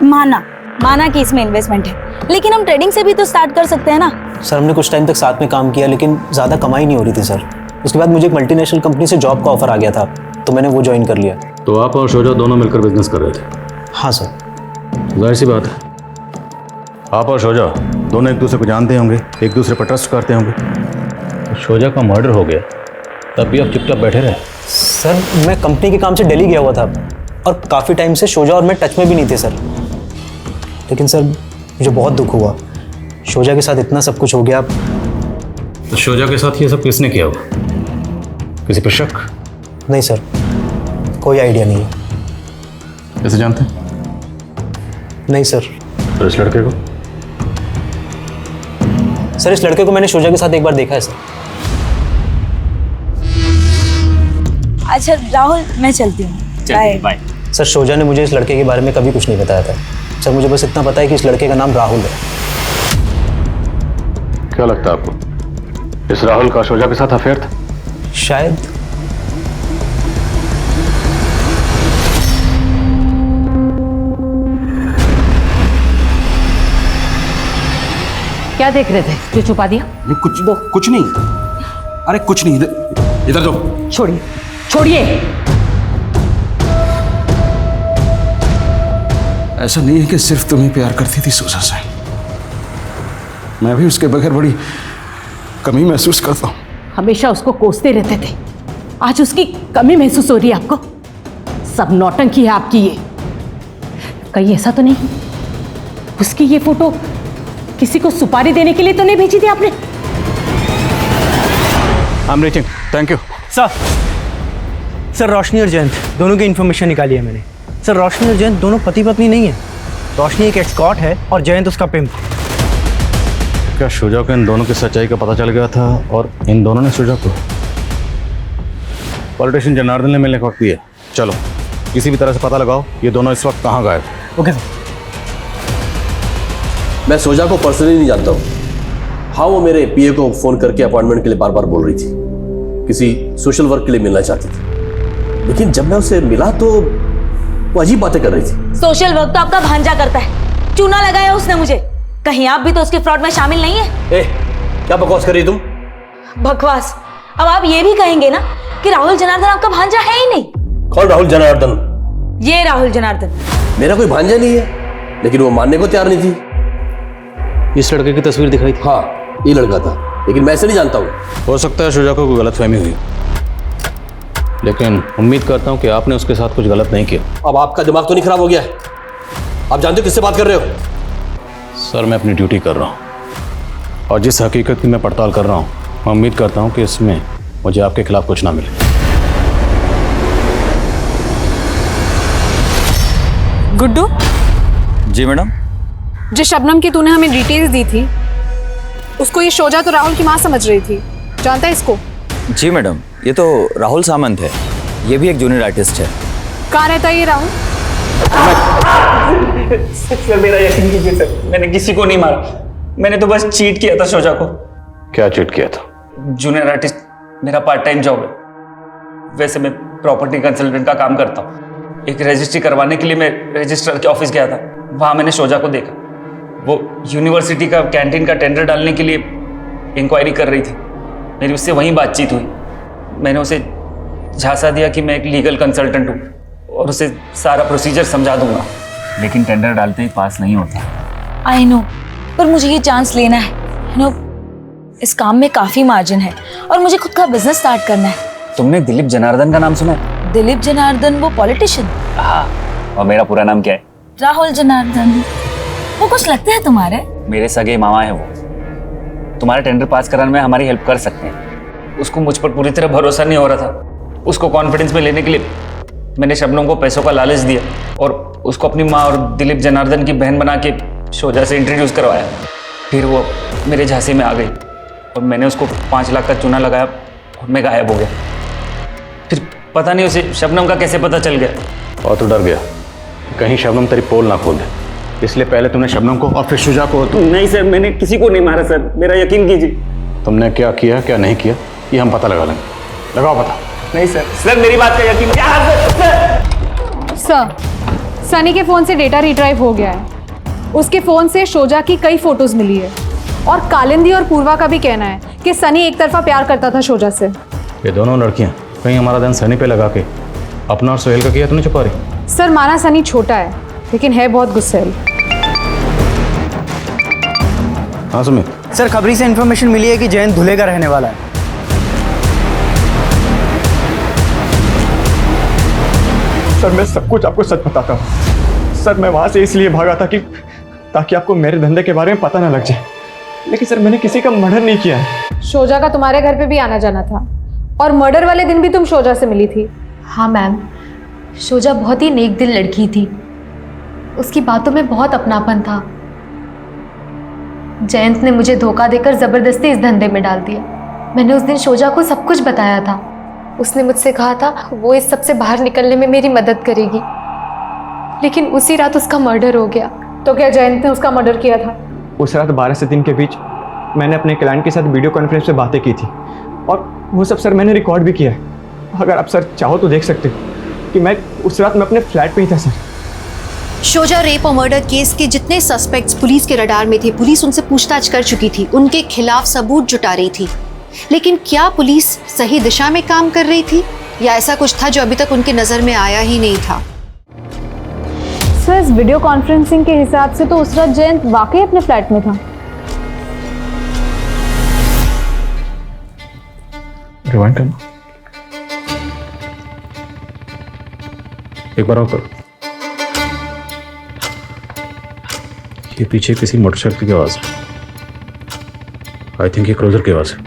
माना कि इसमें इन्वेस्टमेंट है, लेकिन हम ट्रेडिंग से भी तो स्टार्ट कर सकते हैं ना। सर, हमने कुछ टाइम तक साथ में काम किया, लेकिन ज़्यादा कमाई नहीं हो रही थी सर। उसके बाद मुझे एक मल्टीनेशनल कंपनी से जॉब का ऑफर आ गया था, तो मैंने वो ज्वाइन कर लिया। तो आप और शोजा दोनों मिलकर बिजनेस कर रहे थे? हाँ सर। जाहिर सी बात है, आप और शोजा दोनों एक दूसरे को जानते होंगे, एक दूसरे पर ट्रस्ट करते होंगे। तो शोजा का मर्डर हो गया, तब भी आप चुपचाप बैठे रहे? सर, मैं कंपनी के काम से दिल्ली गया हुआ था और काफ़ी टाइम से शोजा और मैं टच में भी नहीं थे सर। लेकिन सर, मुझे बहुत दुख हुआ, शोजा के साथ इतना सब कुछ हो गया। तो शोजा के साथ ये सब किसने किया होगा? किसी पर शक? नहीं सर, कोई आइडिया नहीं है। कैसे जानते हैं? नहीं सर। तो इस लड़के को? सर, इस लड़के को मैंने शोजा के साथ एक बार देखा है सर। अच्छा राहुल, मैं चलती हूँ। बाय। सर, शोजा ने मुझे इस लड़के के बारे में कभी कुछ नहीं बताया था सर। मुझे बस इतना पता है कि इस लड़के का नाम राहुल है। क्या लगता है आपको, इस राहुल का शोजा के साथ अफेयर था? शायद। क्या देख रहे थे जो छुपा दिया? कुछ नहीं। अरे कुछ नहीं, इधर दो। छोड़िए, छोड़िए। ऐसा नहीं है कि सिर्फ तुम्हें प्यार करती थी सोजा से, मैं भी उसके बगैर बड़ी कमी महसूस करता हूँ। हमेशा उसको कोसते रहते थे, आज उसकी कमी महसूस हो रही है आपको? सब नौटंकी है आपकी ये। कहीं ऐसा तो नहीं उसकी ये फोटो किसी को सुपारी देने के लिए तो नहीं भेजी थी आपने? I am reaching, thank you. Sir Roshni और जयंत दोनों की इन्फॉर्मेशन निकाली है मैंने। सर रोशनी और जयंत दोनों पति पत्नी नहीं है। रोशनी एक एस्कॉर्ट है और जयंत उसका पिम्प। क्या शुजा को इन दोनों की सच्चाई का पता चल गया था और इन दोनों ने शुजा को? पॉलिटिशियन जनार्दन ने मिलने का वक्त दिया। चलो किसी भी तरह से पता लगाओ ये दोनों इस वक्त कहाँ गायब। Okay sir. मैं सोजा को पर्सनली नहीं जानता हूँ। हाँ, वो मेरे पीए को फोन करके अपॉइंटमेंट के लिए बार बार बोल रही थी, किसी सोशल वर्क के लिए मिलना चाहती थी। लेकिन जब मैं उसे मिला तो वो अजीब बातें कर रही थी। सोशल वर्क तो आपका भांजा करता है, चूना लगाया उसने मुझे। कहीं आप भी तो उसके फ्रॉड में शामिल नहीं है? क्या बकवास कर रही तुम? बकवास? अब आप ये भी कहेंगे ना कि राहुल जनार्दन आपका भांजा है ही नहीं। कौन राहुल जनार्दन? ये राहुल जनार्दन। मेरा कोई भांजा नहीं है, लेकिन वो मानने को तैयार नहीं थी। इस लड़के की तस्वीर दिखाई थी? हाँ, ये लड़का था, लेकिन मैं इसे नहीं जानता हूँ। हो सकता है शुजा को कोई गलतफहमी हुई, लेकिन उम्मीद करता हूँ कि आपने उसके साथ कुछ गलत नहीं किया। अब आपका दिमाग तो नहीं खराब हो गया? आप जानते हो किससे बात कर रहे हो? सर मैं अपनी ड्यूटी कर रहा हूँ और जिस हकीकत की मैं पड़ताल कर रहा हूँ, मैं उम्मीद करता हूँ कि इसमें मुझे आपके खिलाफ कुछ ना मिले। गुड्डू, जी मैडम। जिस शबनम की तूने हमें डिटेल्स दी थी उसको ये शोजा तो राहुल की माँ समझ रही थी। जानता है इसको? जी मैडम, ये तो राहुल सामंत है, ये भी एक जूनियर आर्टिस्ट है। कहाँ रहता है ये राहुल? सर मेरा यकीन कीजिए सर, मैंने किसी को नहीं मारा। मैंने तो बस चीट किया था शोजा को। क्या चीट किया था? जूनियर आर्टिस्ट मेरा पार्ट टाइम जॉब है। वैसे मैं प्रॉपर्टी कंसल्टेंट का काम करता हूँ। एक रजिस्ट्री करवाने के लिए मैं रजिस्ट्रार के ऑफिस गया था। वहाँ मैंने शोजा को देखा। वो यूनिवर्सिटी का कैंटीन का टेंडर डालने के लिए इंक्वायरी कर रही थी। मेरी उससे वहीं बातचीत हुई। मैंने उसे झांसा दिया कि मैं एक लीगल कंसल्टेंट हूँ और उसे सारा प्रोसीजर समझा दूंगा, लेकिन टेंडर डालते ही पास नहीं होता। आई नो, पर मुझे ये चांस लेना है। यू नो, इस काम में काफी मार्जिन है और मुझे खुद का बिजनेस स्टार्ट करना है। तुमने दिलीप जनार्दन का नाम सुना है? दिलीप जनार्दन, वो पॉलिटिशियन? हाँ। और मेरा पूरा नाम क्या है? राहुल जनार्दन। वो कुछ लगते हैं तुम्हारे? मेरे सगे मामा है वो। तुम्हारा टेंडर पास कराने में हमारी हेल्प कर सकते हैं। उसको मुझ पर पूरी तरह भरोसा नहीं हो रहा था। उसको कॉन्फिडेंस में लेने के लिए मैंने शबनम को पैसों का लालच दिया और उसको अपनी माँ और दिलीप जनार्दन की बहन बना के शोजा से इंट्रोड्यूस करवाया। फिर वो मेरे झांसे में आ गई और मैंने उसको 5 लाख का चूना लगाया और मैं गायब हो गया। फिर पता नहीं उसे शबनम का कैसे पता चल गया। और तू डर गया कहीं शबनम तेरी पोल ना खोल दे, इसलिए पहले तुमने शबनम को और फिर शुजा को। नहीं सर, मैंने किसी को नहीं मारा सर, मेरा यकीन कीजिए। तुमने क्या किया क्या नहीं किया ये हम पता लगा लेंगे। लगाओ पता। नहीं सर, सर मेरी बात का यकीन। सर, सनी के फोन से डेटा रिट्राइव हो गया है। उसके फोन से शोजा की कई फोटोज मिली है और कालिंदी और पूर्वा का भी कहना है कि सनी एक तरफा प्यार करता था शोजा से। ये दोनों लड़कियां कहीं हमारा ध्यान सनी पे लगा के अपना और सोहेल का किया तो नहीं छुपा रही? सर, माना सनी छोटा है लेकिन है बहुत गुस्सैल। हाँ सुमित। सर, खबरी से इन्फॉर्मेशन मिली है कि जयंत धुले का रहने वाला है। सर मैं सब कुछ आपको सच बताता हूँ। सर मैं वहाँ से इसलिए भागा था कि ताकि आपको मेरे धंधे के बारे में पता ना लग जाए, लेकिन सर मैंने किसी का मर्डर नहीं किया है। शोजा का तुम्हारे घर पे भी आना जाना था और मर्डर वाले दिन भी तुम शोजा से मिली थी। हाँ मैम, शोजा बहुत ही नेक दिल लड़की थी। उसकी बातों में बहुत अपनापन था। जयंत ने मुझे धोखा देकर ज़बरदस्ती इस धंधे में डाल दिया। मैंने उस दिन शोजा को सब कुछ बताया था। उसने मुझसे कहा था वो इस सब से बाहर निकलने में मेरी मदद करेगी, लेकिन उसी रात उसका मर्डर हो गया। तो क्या जयंत ने उसका मर्डर किया था? उस रात 12 से 3 के बीच मैंने अपने क्लाइंट के साथ वीडियो कॉन्फ्रेंस पे बातें की थी और वो सब सर मैंने रिकॉर्ड भी किया है। अगर आप सर चाहो तो देख सकते हो कि मैं उस रात मैं अपने फ्लैट पे ही था सर। शोजा रेप और मर्डर केस के जितने सस्पेक्ट्स पुलिस के रडार में थे, पुलिस उनसे पूछताछ कर चुकी थी, उनके खिलाफ सबूत जुटा रही थी। लेकिन क्या पुलिस सही दिशा में काम कर रही थी या ऐसा कुछ था जो अभी तक उनकी नजर में आया ही नहीं था? सर, इस वीडियो कॉन्फ्रेंसिंग के हिसाब से तो उस रात जयंत वाकई अपने फ्लैट में था। रिवाइंड करना। एक बार और करो। ये पीछे किसी मोटरसाइकिल की आवाज है। आई थिंक ये क्रूजर की आवाज है।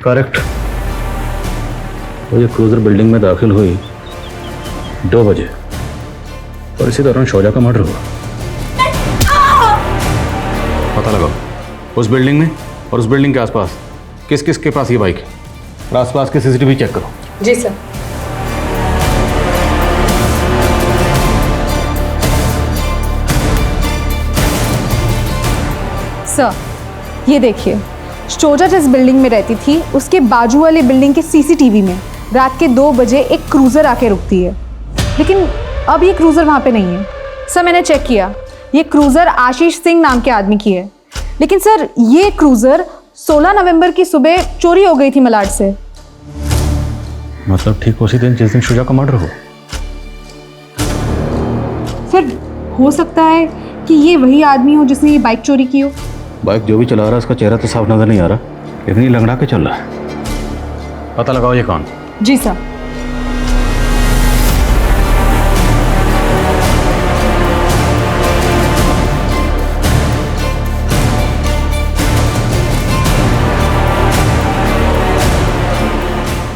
करेक्ट। वो ये क्रूजर बिल्डिंग में दाखिल हुई 2 बजे और इसी दौरान शोजा का मर्डर हुआ। पता लगाओ उस बिल्डिंग में और उस बिल्डिंग के आसपास किस किस के पास ये बाइक है और आसपास के सीसीटीवी चेक करो। जी सर। सर ये देखिए, शोजा जिस बिल्डिंग में रहती थी उसके बाजू वाली बिल्डिंग के सीसीटीवी में रात के 2 बजे एक क्रूज़र आके रुकती है, लेकिन अब ये क्रूज़र वहाँ पे नहीं है। सर मैंने चेक किया, ये क्रूज़र आशीष सिंह नाम के आदमी की है, लेकिन सर ये क्रूज़र 16 नवंबर की सुबह चोरी हो गई थी मलाड से। मतलब ठीक उसी दिन जिस दिन शोजा का मर्डर हुआ। सर हो सकता है कि ये वही आदमी हो जिसने ये बाइक चोरी की हो। बाइक जो भी चला रहा है उसका चेहरा तो साफ नजर नहीं आ रहा, इतनी लंगड़ा के चल रहा है। पता लगाओ ये कौन। जी सर।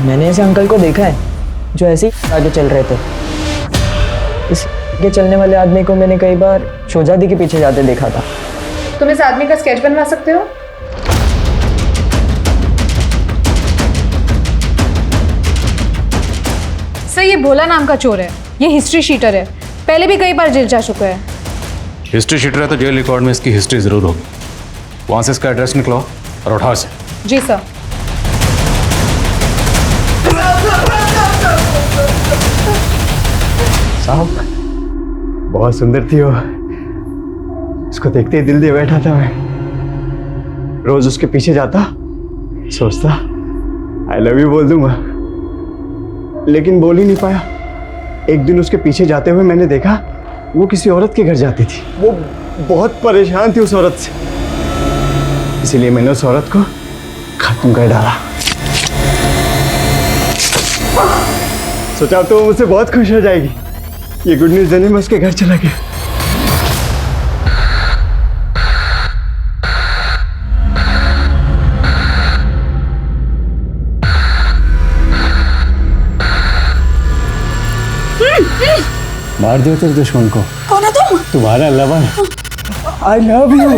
मैंने ऐसे अंकल को देखा है जो ऐसे ही आगे चल रहे थे। इसके चलने वाले आदमी को मैंने कई बार शोजादी के पीछे जाते देखा था। तुम इस आदमी का स्केच बनवा सकते हो? सर ये भोला नाम का चोर है, ये हिस्ट्री शीटर है, पहले भी कई बार जेल जा चुका है। हिस्ट्री शीटर है तो जेल रिकॉर्ड में इसकी हिस्ट्री जरूर होगी। वहां से इसका एड्रेस निकलो और उठाओ इसे। जी सर। साहब बहुत सुंदर थी वो, उसको देखते ही दिल दे बैठा था मैं। रोज उसके पीछे जाता, सोचता आई लव यू बोल दूंगा, लेकिन बोल ही नहीं पाया। एक दिन उसके पीछे जाते हुए मैंने देखा वो किसी औरत के घर जाती थी। वो बहुत परेशान थी उस औरत से, इसीलिए मैंने उस औरत को खत्म कर डाला। सोचा तो वो मुझसे बहुत खुश हो जाएगी। ये गुड न्यूज़ देने में उसके घर चला गया। मार दिया तेरे दुश्मन को। कौन है तुम? तुम्हारा लवर। I love you.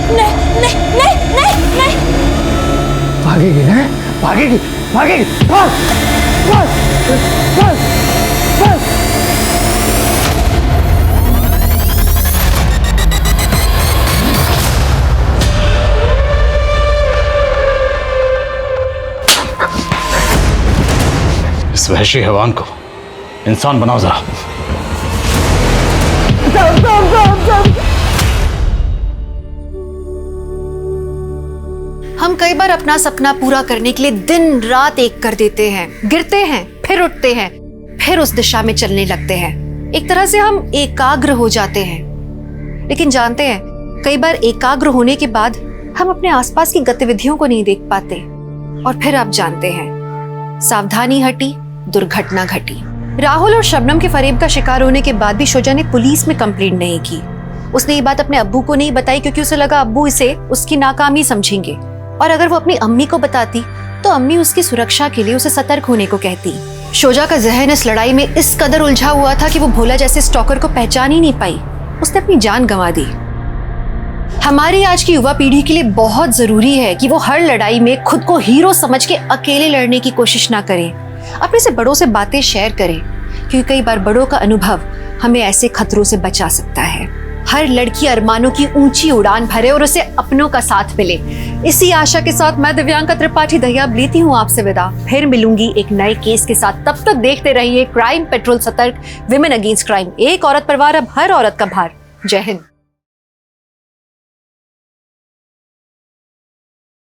नहीं। भागेगी ना, भागेगी, भागेगी, भाग, भाग, भाग, भाग। इस वहशी हैवान को इंसान बनाओ जरा। हम कई बार अपना सपना पूरा करने के लिए दिन रात एक कर देते हैं, गिरते हैं, फिर उठते हैं, फिर उस दिशा में चलने लगते हैं। एक तरह से हम एकाग्र हो जाते हैं, लेकिन जानते हैं कई बार एकाग्र होने के बाद हम अपने आसपास की गतिविधियों को नहीं देख पाते और फिर आप जानते हैं सावधानी हटी, दुर्घटना घटी। राहुल और शबनम के फरेब का शिकार होने के बाद भी शोजा ने पुलिस में कंप्लेंट नहीं की। उसने ये बात अपने अब्बू को नहीं बताई क्योंकि उसे लगा अब्बू इसे उसकी नाकामी समझेंगे, और अगर वो अपनी अम्मी को बताती तो अम्मी उसकी सुरक्षा के लिए उसे सतर्क होने को कहती। शोजा का जहन इस लड़ाई में इस कदर उलझा हुआ था कि वो भोला जैसे स्टॉकर को पहचान ही नहीं पाई। उसने अपनी जान गंवा दी। हमारी आज की युवा पीढ़ी के लिए बहुत जरूरी है कि वो हर लड़ाई में खुद को हीरो समझ के अकेले लड़ने की कोशिश ना करें, अपने से बड़ों से बातें शेयर करें, क्योंकि कई बार बड़ों का अनुभव हमें ऐसे खतरों से बचा सकता है। हर लड़की अरमानों की ऊंची उड़ान भरे और उसे अपनों का साथ मिले। इसी आशा के साथ मैं दिव्यांका त्रिपाठी दहिया लेती हूँ आपसे विदा। फिर मिलूंगी एक नए केस के साथ। तब तक देखते रहिए क्राइम पेट्रोल सतर्क, विमेन अगेंस्ट क्राइम। एक औरत पर वार, अब हर औरत का भार। जय हिंद।